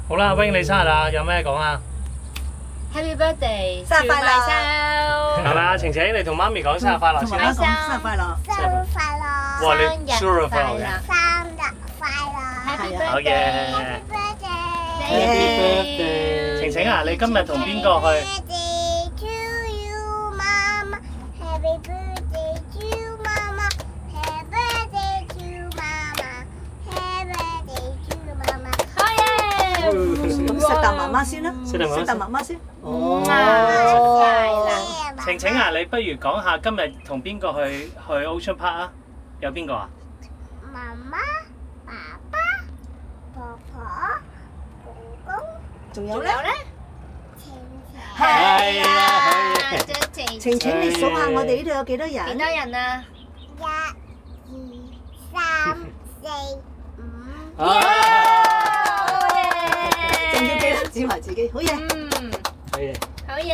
好啦，Wing 你生日啦，有咩講啊？ Happy birthday，生日快樂係咪啊？晴晴，你同媽咪講生日快樂先啦。同媽媽講生日快樂。生日快樂，哇，你生 sure 日快樂快樂嘅。生日快樂 Happy 係啊好嘅。 ，birthday， Happy birthday。晴晴啊，你今日同邊個去？ Birthday to you, Mama. Happy birthday to you, Mama. Happy birthday to you, Mama. Happy birthday to you, Mama. 好嘢！咁食啖媽媽先啦，食啖媽媽先食啖媽媽先。晴晴啊，你不如講下今日同邊個去 Ocean Park 啊？有邊個啊？媽媽、爸爸、婆婆、公公，仲有咧？晴晴。係啊，好嘢。晴晴，你數下我哋呢度有幾多人？幾多人啊？ 1、2、3、4、5。啊仲要記得指埋自己，好嘢。嗯，好嘢。好嘢。